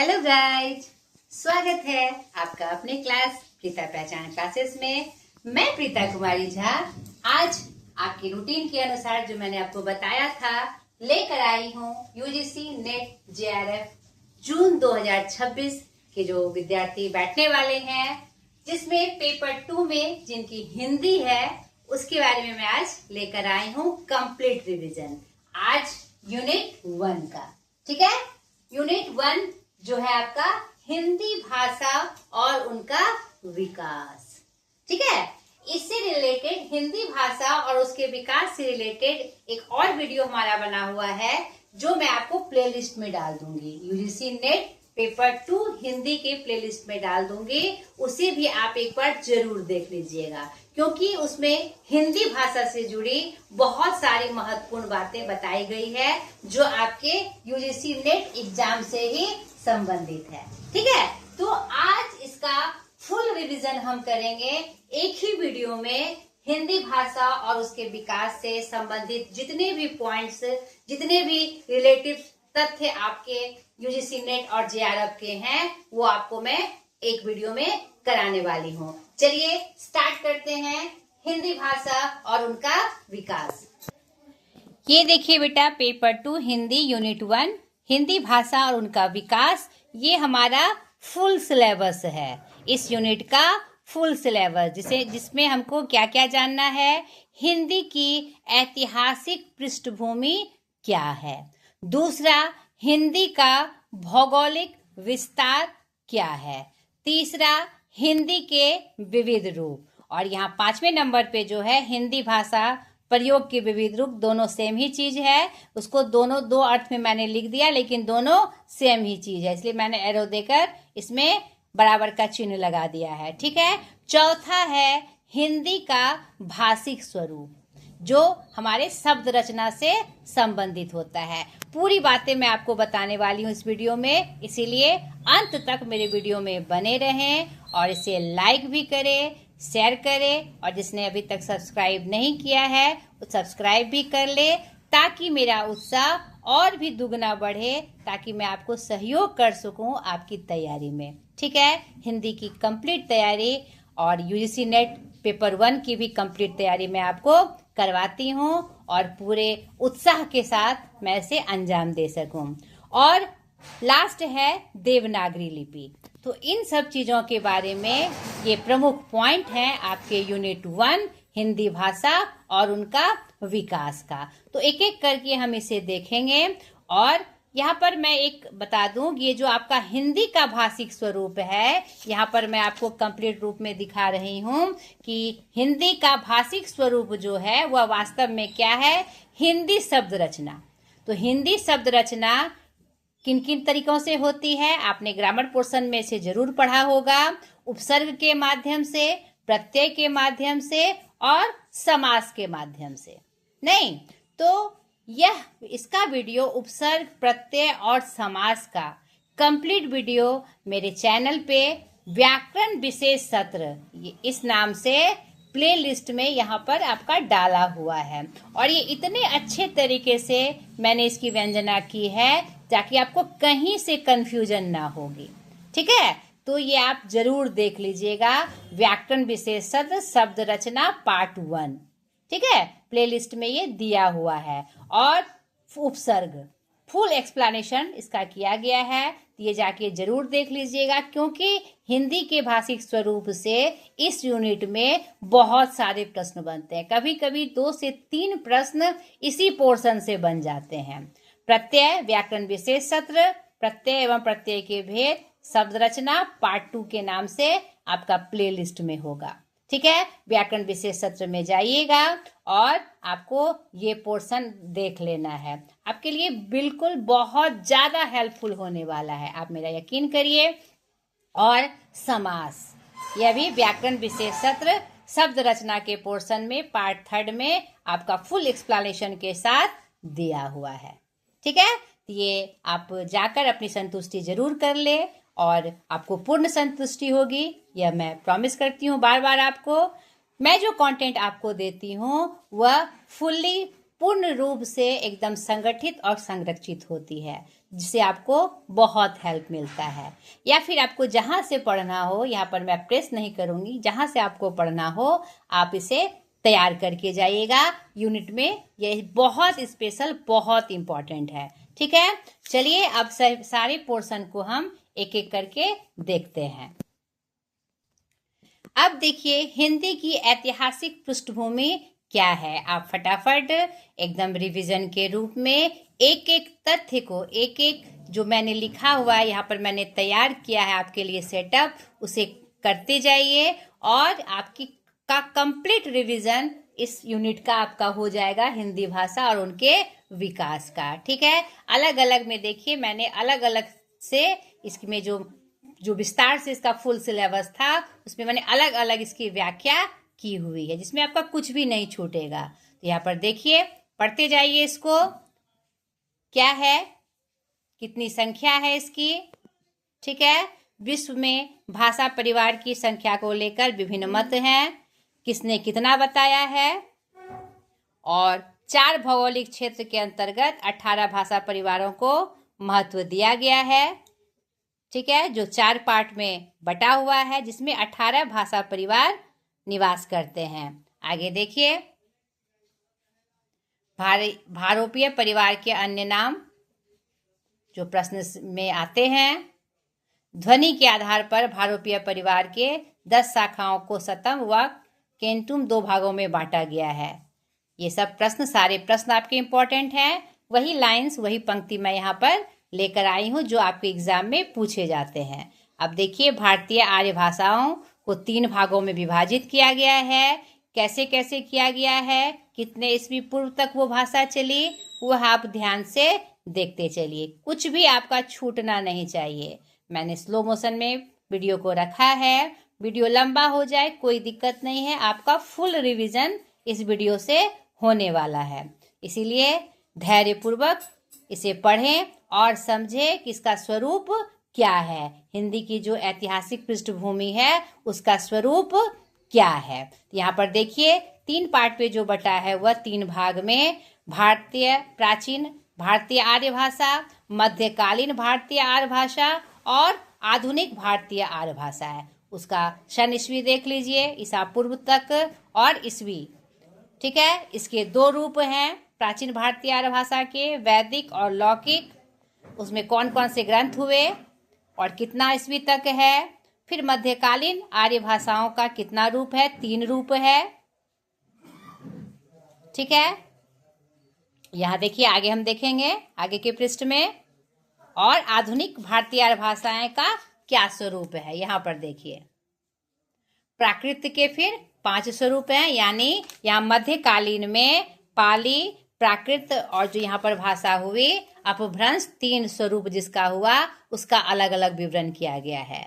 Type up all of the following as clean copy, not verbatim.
Hello guys, स्वागत है आपका अपने क्लास प्रीता पहचान क्लासेस में। मैं प्रीता कुमारी झा आज आपके रूटीन के अनुसार जो मैंने आपको बताया था लेकर आई हूँ यूजीसी नेट जेआरएफ जून 2026 के जो विद्यार्थी बैठने वाले हैं, जिसमें पेपर 2 में जिनकी हिंदी है उसके बारे में मैं आज लेकर आई हूँ कंप्लीट रिवीजन। आज यूनिट 1 का, ठीक है। यूनिट 1 जो है आपका हिंदी भाषा और उनका विकास, ठीक है। इससे रिलेटेड हिंदी भाषा और उसके विकास से रिलेटेड एक और वीडियो हमारा बना हुआ है जो मैं आपको प्लेलिस्ट में डाल दूंगी। यूजीसी नेट पेपर 2 हिंदी के प्लेलिस्ट में डाल दूंगी, उसे भी आप एक बार जरूर देख लीजिएगा, क्योंकि उसमें हिंदी भाषा से जुड़ी बहुत सारी महत्वपूर्ण बातें बताई गई है जो आपके यूजीसी नेट एग्जाम से ही संबंधित है, ठीक है। तो आज इसका फुल रिवीजन हम करेंगे एक ही वीडियो में। हिंदी भाषा और उसके विकास से संबंधित जितने भी पॉइंट्स, जितने भी रिलेटिव तथ्य आपके यूजीसी नेट और जेआरएफ के हैं, वो आपको मैं एक वीडियो में कराने वाली हूँ। चलिए स्टार्ट करते हैं हिंदी भाषा और उनका विकास। ये देखिए बेटा, पेपर 2 हिंदी यूनिट 1 हिंदी भाषा और उनका विकास, ये हमारा फुल सिलेबस है। इस यूनिट का फुल सिलेबस जिसमें हमको क्या क्या जानना है। हिंदी की ऐतिहासिक पृष्ठभूमि क्या है, दूसरा हिंदी का भौगोलिक विस्तार क्या है, तीसरा हिंदी के विविध रूप, और यहाँ 5वें नंबर पे जो है हिंदी भाषा प्रयोग के विविध रूप। दोनों सेम ही चीज है, उसको दोनों दो अर्थ में मैंने लिख दिया, लेकिन दोनों सेम ही चीज है, इसलिए मैंने एरो देकर इसमें बराबर का चिन्ह लगा दिया है, ठीक है। चौथा है हिंदी का भाषिक स्वरूप, जो हमारे शब्द रचना से संबंधित होता है। पूरी बातें मैं आपको बताने वाली हूँ इस वीडियो में, इसीलिए अंत तक मेरे वीडियो में बने रहें और इसे लाइक भी करें, शेयर करें, और जिसने अभी तक सब्सक्राइब नहीं किया है वो सब्सक्राइब भी कर ले, ताकि मेरा उत्साह और भी दुगना बढ़े, ताकि मैं आपको सहयोग कर सकूं आपकी तैयारी में, ठीक है। हिंदी की कंप्लीट तैयारी और यूजीसी नेट पेपर 1 की भी कंप्लीट तैयारी मैं आपको करवाती हूँ, और पूरे उत्साह के साथ मैं इसे अंजाम दे सकूं। और लास्ट है देवनागरी लिपि। तो इन सब चीजों के बारे में ये प्रमुख पॉइंट हैं आपके यूनिट 1 हिंदी भाषा और उनका विकास का। तो एक एक करके हम इसे देखेंगे। और यहाँ पर मैं एक बता दूं, ये जो आपका हिंदी का भाषिक स्वरूप है, यहाँ पर मैं आपको कंप्लीट रूप में दिखा रही हूँ कि हिंदी का भाषिक स्वरूप जो है वह वास्तव में क्या है, हिंदी शब्द रचना। तो हिंदी शब्द रचना किन किन तरीकों से होती है, आपने ग्रामर पोर्शन में से जरूर पढ़ा होगा। उपसर्ग के माध्यम से, प्रत्यय के माध्यम से और समास के माध्यम से। नहीं तो यह इसका वीडियो उपसर्ग, प्रत्यय और समास का कंप्लीट वीडियो मेरे चैनल पे व्याकरण विशेष सत्र इस नाम से प्ले लिस्ट में यहाँ पर आपका डाला हुआ है, और ये इतने अच्छे तरीके से मैंने इसकी व्यंजना की है ताकि आपको कहीं से कंफ्यूजन ना होगी, ठीक है। तो ये आप जरूर देख लीजिएगा, व्याकरण विशेष सत्र शब्द रचना पार्ट 1, ठीक है। प्लेलिस्ट में ये दिया हुआ है, और उपसर्ग फुल एक्सप्लेनेशन इसका किया गया है, ये जाके जरूर देख लीजिएगा, क्योंकि हिंदी के भाषिक स्वरूप से इस यूनिट में बहुत सारे प्रश्न बनते हैं। कभी कभी 2 से 3 प्रश्न इसी पोर्शन से बन जाते हैं। प्रत्यय व्याकरण विशेष सत्र, प्रत्यय एवं प्रत्यय के भेद, शब्द रचना पार्ट 2 के नाम से आपका प्ले लिस्ट में होगा, ठीक है। व्याकरण विशेष सत्र में जाइएगा और आपको ये पोर्शन देख लेना है, आपके लिए बिल्कुल बहुत ज्यादा हेल्पफुल होने वाला है, आप मेरा यकीन करिए। और समास, यह भी व्याकरण विशेष सत्र शब्द रचना के पोर्शन में पार्ट 3 में आपका फुल एक्सप्लेनेशन के साथ दिया हुआ है, ठीक है। ये आप जाकर अपनी संतुष्टि जरूर कर ले और आपको पूर्ण संतुष्टि होगी, यह मैं प्रॉमिस करती हूँ बार बार आपको। मैं जो कंटेंट आपको देती हूँ वह फुल्ली पूर्ण रूप से एकदम संगठित और संरक्षित होती है, जिससे आपको बहुत हेल्प मिलता है। या फिर आपको जहाँ से पढ़ना हो, यहाँ पर मैं प्रेस नहीं करूँगी, जहाँ से आपको पढ़ना हो आप इसे तैयार करके जाइएगा यूनिट में। ये बहुत स्पेशल, बहुत इम्पोर्टेंट है। ठीक है, चलिए अब सारे पोर्शन को हम एक एक करके देखते हैं। अब देखिए हिंदी की ऐतिहासिक पृष्ठभूमि क्या है। आप फटाफट एकदम रिवीजन के रूप में एक एक तथ्य को, एक एक जो मैंने लिखा हुआ है यहाँ पर मैंने तैयार किया है आपके लिए सेटअप, उसे करते जाइए और आपकी का कंप्लीट रिवीजन इस यूनिट का आपका हो जाएगा, हिंदी भाषा और उनके विकास का। ठीक है, अलग अलग में देखिए मैंने अलग अलग से इसमें जो विस्तार से इसका फुल सिलेबस था उसमें मैंने अलग अलग इसकी व्याख्या की हुई है, जिसमें आपका कुछ भी नहीं छूटेगा। तो यहाँ पर देखिए, पढ़ते जाइए इसको। क्या है, कितनी संख्या है इसकी। ठीक है, विश्व में भाषा परिवार की संख्या को लेकर विभिन्न मत हैं, किसने कितना बताया है। और 4 भौगोलिक क्षेत्र के अंतर्गत 18 भाषा परिवारों को महत्व दिया गया है। ठीक है, जो 4 पार्ट में बटा हुआ है, जिसमें 18 भाषा परिवार निवास करते हैं। आगे देखिए, भारोपीय परिवार के अन्य नाम जो प्रश्न में आते हैं। ध्वनि के आधार पर भारोपीय परिवार के 10 शाखाओं को सतम व केंटुम 2 भागों में बांटा गया है। ये सब प्रश्न, सारे प्रश्न आपके इम्पोर्टेंट हैं। वही लाइंस, वही पंक्ति मैं यहाँ पर लेकर आई हूँ जो आपके एग्जाम में पूछे जाते हैं। अब देखिए, भारतीय आर्य भाषाओं को 3 भागों में विभाजित किया गया है। कैसे कैसे किया गया है, कितने ईस्वी पूर्व तक वो भाषा चली, वह आप ध्यान से देखते चलिए, कुछ भी आपका छूटना नहीं चाहिए। मैंने स्लो मोशन में वीडियो को रखा है, वीडियो लंबा हो जाए कोई दिक्कत नहीं है, आपका फुल रिवीजन इस वीडियो से होने वाला है। इसीलिए धैर्यपूर्वक इसे पढ़ें और समझें कि इसका स्वरूप क्या है, हिंदी की जो ऐतिहासिक पृष्ठभूमि है उसका स्वरूप क्या है। यहाँ पर देखिए 3 पार्ट पे जो बटा है वह 3 भाग में प्राचीन भारतीय आर्य भाषा, मध्यकालीन भारतीय आर्य भाषा और आधुनिक भारतीय आर्य भाषा है। उसका सन ईस्वी देख लीजिए, ईसा पूर्व तक और ईस्वी। ठीक है, इसके 2 रूप हैं प्राचीन भारतीय आर्य भाषा के, वैदिक और लौकिक। उसमें कौन कौन से ग्रंथ हुए और कितना ईस्वी तक है। फिर मध्यकालीन आर्य भाषाओं का कितना रूप है, 3 रूप है। ठीक है, यहाँ देखिए, आगे हम देखेंगे आगे के पृष्ठ में। और आधुनिक भारतीय आर्य भाषाएं का क्या स्वरूप है, यहाँ पर देखिए। प्राकृत के फिर 5 स्वरूप हैं, यानी यहाँ मध्यकालीन में पाली, प्राकृत और जो यहाँ पर भाषा हुई अपभ्रंश, 3 स्वरूप जिसका हुआ उसका अलग अलग विवरण किया गया है।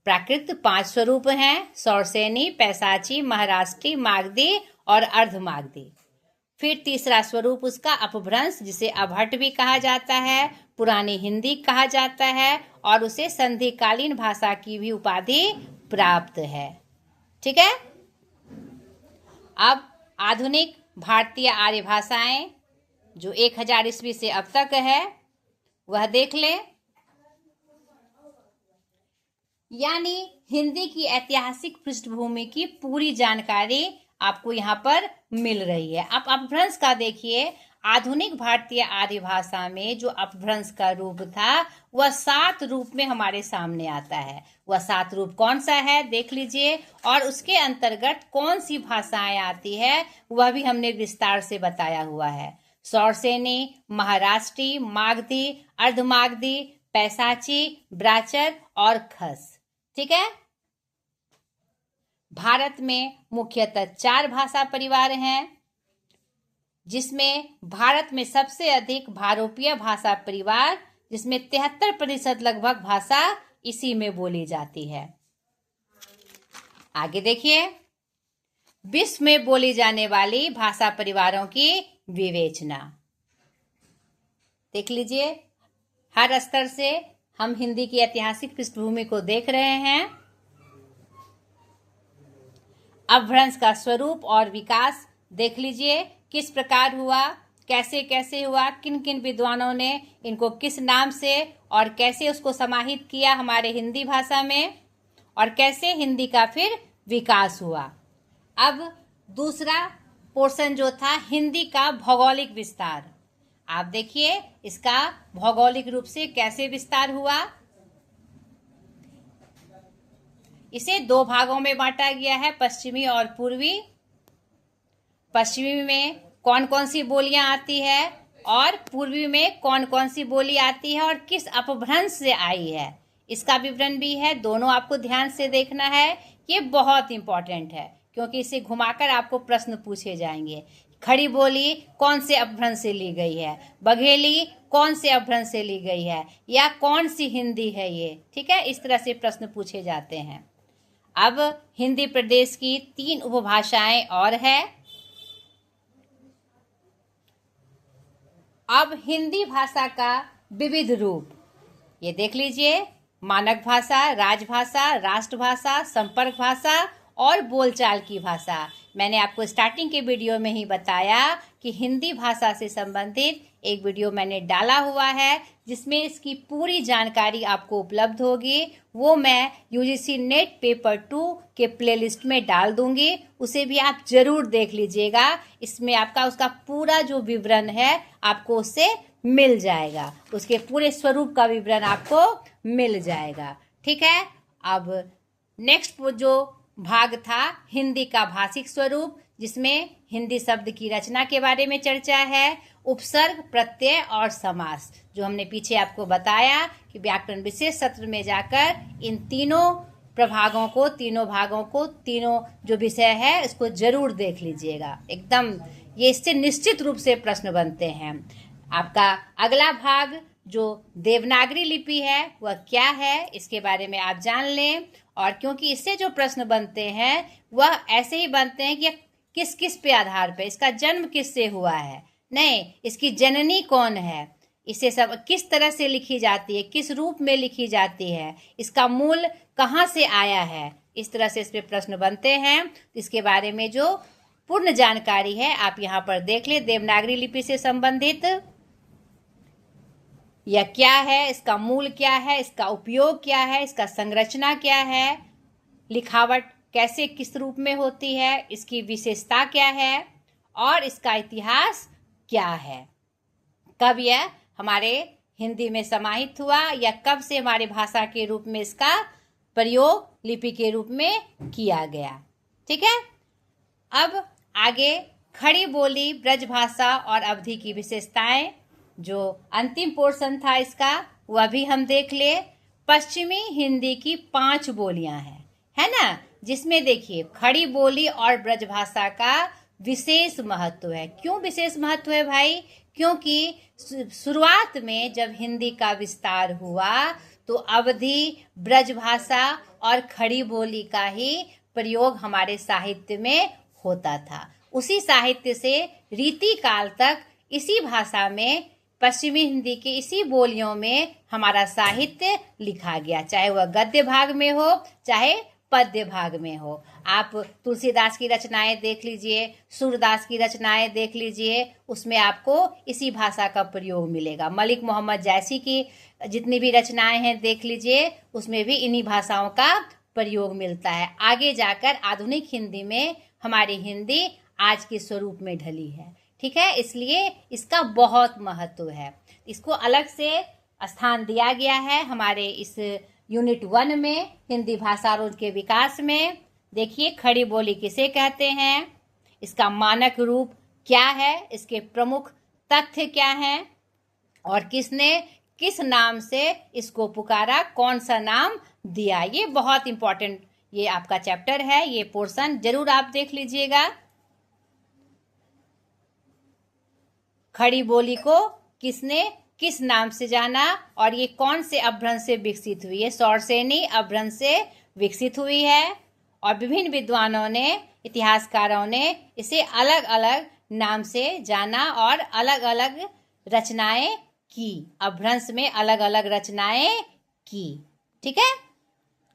प्राकृत 5 स्वरूप हैं, सौरसेनी, पैसाची, महाराष्ट्री, मागधी और अर्धमागधी। फिर तीसरा स्वरूप उसका अपभ्रंश, जिसे अभट्ट भी कहा जाता है, पुरानी हिंदी कहा जाता है और उसे संधिकालीन भाषा की भी उपाधि प्राप्त है। ठीक है, अब आधुनिक भारतीय आर्य भाषाएं जो 1000 ईस्वी से अब तक है वह देख लें। यानी हिंदी की ऐतिहासिक पृष्ठभूमि की पूरी जानकारी आपको यहाँ पर मिल रही है। अब अपभ्रंश का देखिए, आधुनिक भारतीय आर्य भाषा में जो अपभ्रंश का रूप था वह 7 रूप में हमारे सामने आता है। वह 7 रूप कौन सा है देख लीजिए, और उसके अंतर्गत कौन सी भाषाएं आती है वह भी हमने विस्तार से बताया हुआ है। सौरसेनी, महाराष्ट्री, मागधी, अर्धमागधी, पैसाची, ब्राचर और खस। ठीक है, भारत में मुख्यतः 4 भाषा परिवार हैं, जिसमें भारत में सबसे अधिक भारोपीय भाषा परिवार, जिसमें 73% लगभग भाषा इसी में बोली जाती है। आगे देखिए, विश्व में बोली जाने वाली भाषा परिवारों की विवेचना देख लीजिए। हर स्तर से हम हिंदी की ऐतिहासिक पृष्ठभूमि को देख रहे हैं। अपभ्रंश का स्वरूप और विकास देख लीजिए किस प्रकार हुआ, कैसे कैसे हुआ, किन किन विद्वानों ने इनको किस नाम से और कैसे उसको समाहित किया हमारे हिंदी भाषा में, और कैसे हिंदी का फिर विकास हुआ। अब दूसरा पोर्शन जो था हिंदी का भौगोलिक विस्तार, आप देखिए इसका भौगोलिक रूप से कैसे विस्तार हुआ। इसे दो भागों में बांटा गया है, पश्चिमी और पूर्वी। पश्चिमी में कौन कौन सी बोलियां आती है और पूर्वी में कौन कौन सी बोली आती है और किस अपभ्रंश से आई है, इसका विवरण भी है। दोनों आपको ध्यान से देखना है, ये बहुत इंपॉर्टेंट है क्योंकि इसे घुमाकर आपको प्रश्न पूछे जाएंगे। खड़ी बोली कौन से अपभ्रंश से ली गई है, बघेली कौन से अपभ्रंश से ली गई है, या कौन सी हिंदी है ये, ठीक है, इस तरह से प्रश्न पूछे जाते हैं। अब हिंदी प्रदेश की 3 उपभाषाएं और है। अब हिंदी भाषा का विविध रूप ये देख लीजिए, मानक भाषा, राजभाषा, राष्ट्रभाषा, संपर्क भाषा और बोलचाल की भाषा। मैंने आपको स्टार्टिंग के वीडियो में ही बताया कि हिंदी भाषा से संबंधित एक वीडियो मैंने डाला हुआ है जिसमें इसकी पूरी जानकारी आपको उपलब्ध होगी। वो मैं यूजीसी नेट पेपर 2 के प्लेलिस्ट में डाल दूंगी, उसे भी आप जरूर देख लीजिएगा। इसमें आपका उसका पूरा जो विवरण है आपको उससे मिल जाएगा, उसके पूरे स्वरूप का विवरण आपको मिल जाएगा, ठीक है। अब नेक्स्ट जो भाग था हिंदी का भाषिक स्वरूप, जिसमें हिंदी शब्द की रचना के बारे में चर्चा है, उपसर्ग, प्रत्यय और समास, जो हमने पीछे आपको बताया कि व्याकरण विशेष सत्र में जाकर इन तीनों प्रभागों को, तीनों भागों को, तीनों जो विषय है इसको जरूर देख लीजिएगा। एकदम ये इससे निश्चित रूप से प्रश्न बनते हैं। आपका अगला भाग जो देवनागरी लिपि है वह क्या है, इसके बारे में आप जान लें। और क्योंकि इससे जो प्रश्न बनते हैं वह ऐसे ही बनते हैं कि किस किस पे आधार पे, इसका जन्म किससे हुआ है, नहीं इसकी जननी कौन है, इसे सब किस तरह से लिखी जाती है, किस रूप में लिखी जाती है, इसका मूल कहाँ से आया है, इस तरह से इस पे प्रश्न बनते हैं। इसके बारे में जो पूर्ण जानकारी है आप यहाँ पर देख ले। देवनागरी लिपि से संबंधित यह क्या है, इसका मूल क्या है, इसका उपयोग क्या है, इसका संरचना क्या है, लिखावट कैसे किस रूप में होती है, इसकी विशेषता क्या है और इसका इतिहास क्या है, कब यह हमारे हिंदी में समाहित हुआ या कब से हमारे भाषा के रूप में इसका प्रयोग लिपि के रूप में किया गया, ठीक है। अब आगे खड़ी बोली, ब्रजभाषा और अवधि की विशेषताएं, जो अंतिम पोर्शन था इसका वह भी हम देख ले। पश्चिमी हिंदी की 5 बोलियां हैं, है ना, जिसमें देखिए खड़ी बोली और ब्रजभाषा का विशेष महत्व है। क्यों विशेष महत्व है भाई? क्योंकि शुरुआत में जब हिंदी का विस्तार हुआ तो अवधि, ब्रजभाषा और खड़ी बोली का ही प्रयोग हमारे साहित्य में होता था। उसी साहित्य से रीति काल तक इसी भाषा में, पश्चिमी हिंदी के इसी बोलियों में हमारा साहित्य लिखा गया, चाहे वह गद्य भाग में हो चाहे पद्य भाग में हो। आप तुलसीदास की रचनाएं देख लीजिए, सूरदास की रचनाएं देख लीजिए, उसमें आपको इसी भाषा का प्रयोग मिलेगा। मलिक मोहम्मद जैसी की जितनी भी रचनाएं हैं देख लीजिए, उसमें भी इन्हीं भाषाओं का प्रयोग मिलता है। आगे जाकर आधुनिक हिंदी में हमारी हिंदी आज के स्वरूप में ढली है, ठीक है, इसलिए इसका बहुत महत्व है। इसको अलग से स्थान दिया गया है हमारे इस यूनिट 1 में, हिंदी भाषा और उसके विकास में। देखिए खड़ी बोली किसे कहते हैं, इसका मानक रूप क्या है, इसके प्रमुख तथ्य क्या हैं और किसने किस नाम से इसको पुकारा, कौन सा नाम दिया। ये बहुत इंपॉर्टेंट ये आपका चैप्टर है, ये पोर्शन जरूर आप देख लीजिएगा। खड़ी बोली को किसने किस नाम से जाना और ये कौन से अपभ्रंश से विकसित हुई है, सौरसेनी अपभ्रंश से विकसित हुई है और विभिन्न विद्वानों ने, इतिहासकारों ने इसे अलग अलग नाम से जाना और अलग अलग रचनाएं की, अपभ्रंश में अलग अलग रचनाएं की, ठीक है।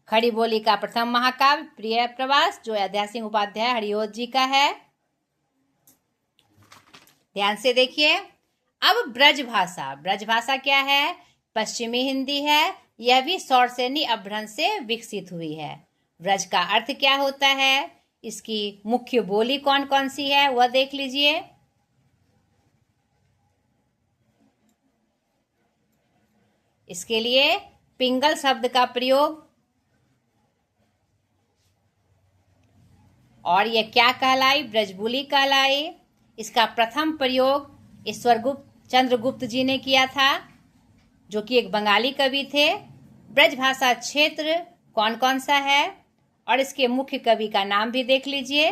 खड़ी बोली का प्रथम महाकाव्य प्रिय प्रवास, जो अध्याय सिंह उपाध्याय हरिओत जी का है। ध्यान से देखिए। अब ब्रजभाषा, ब्रजभाषा क्या है? पश्चिमी हिंदी है। यह भी सौरसेनी अपभ्रंश से विकसित हुई है। ब्रज का अर्थ क्या होता है? इसकी मुख्य बोली कौन कौन सी है वह देख लीजिए। इसके लिए पिंगल शब्द का प्रयोग, और यह क्या कहलाई? ब्रजबुली कहलाई। इसका प्रथम प्रयोग ईश्वरगुप्त चंद्रगुप्त जी ने किया था, जो कि एक बंगाली कवि थे। ब्रजभाषा क्षेत्र कौन कौन सा है और इसके मुख्य कवि का नाम भी देख लीजिए।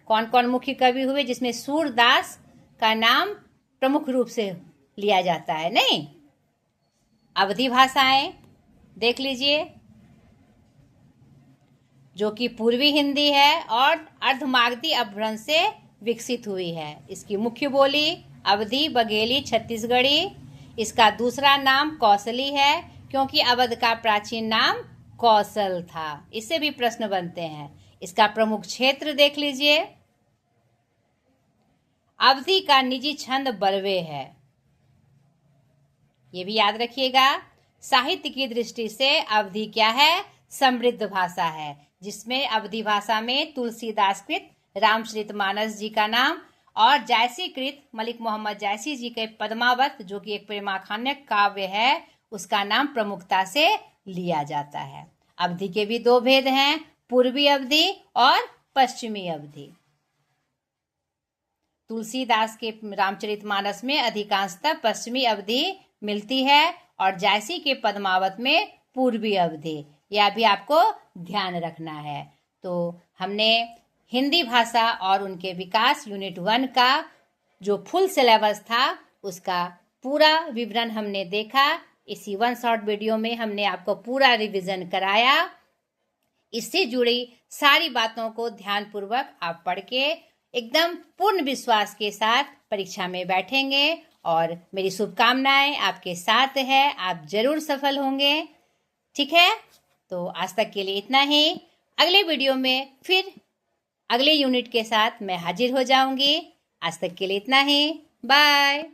कौन कौन मुख्य कवि हुए जिसमें सूरदास का नाम प्रमुख रूप से लिया जाता है? नहीं, अवधी भाषाएं देख लीजिए, जो कि पूर्वी हिंदी है और अर्धमागधी अपभ्रंश से विकसित हुई है। इसकी मुख्य बोली अवधी, बघेली, छत्तीसगढ़ी। इसका दूसरा नाम कौशली है, क्योंकि अवध का प्राचीन नाम कौशल था। इससे भी प्रश्न बनते हैं। इसका प्रमुख क्षेत्र देख लीजिए। अवधी का निजी छंद बरवे है, ये भी याद रखिएगा। साहित्य की दृष्टि से अवधी क्या है? समृद्ध भाषा है, जिसमें अवधी भाषा में तुलसीदास कृत रामचरितमानस जी का नाम और जायसी कृत मलिक मोहम्मद जायसी जी के पद्मावत, जो कि एक प्रेमाख्यान काव्य है, उसका नाम प्रमुखता से लिया जाता है। अवधी के भी दो भेद हैं, पूर्वी अवधी और पश्चिमी अवधी। तुलसीदास के रामचरितमानस में अधिकांशतः पश्चिमी अवधी मिलती है और जायसी के पद्मावत में पूर्वी अवधी। यह भी आपको ध्यान रखना है। तो हमने हिंदी भाषा और उनके विकास यूनिट 1 का जो फुल सिलेबस था उसका पूरा विवरण हमने देखा। इसी 1 शॉर्ट वीडियो में हमने आपको पूरा रिवीजन कराया। इससे जुड़ी सारी बातों को ध्यानपूर्वक आप पढ़ के एकदम पूर्ण विश्वास के साथ परीक्षा में बैठेंगे और मेरी शुभकामनाएं आपके साथ है। आप जरूर सफल होंगे। ठीक है, तो आज तक के लिए इतना ही। अगले वीडियो में फिर अगले यूनिट के साथ मैं हाजिर हो जाऊंगी। आज तक के लिए इतना ही। बाय।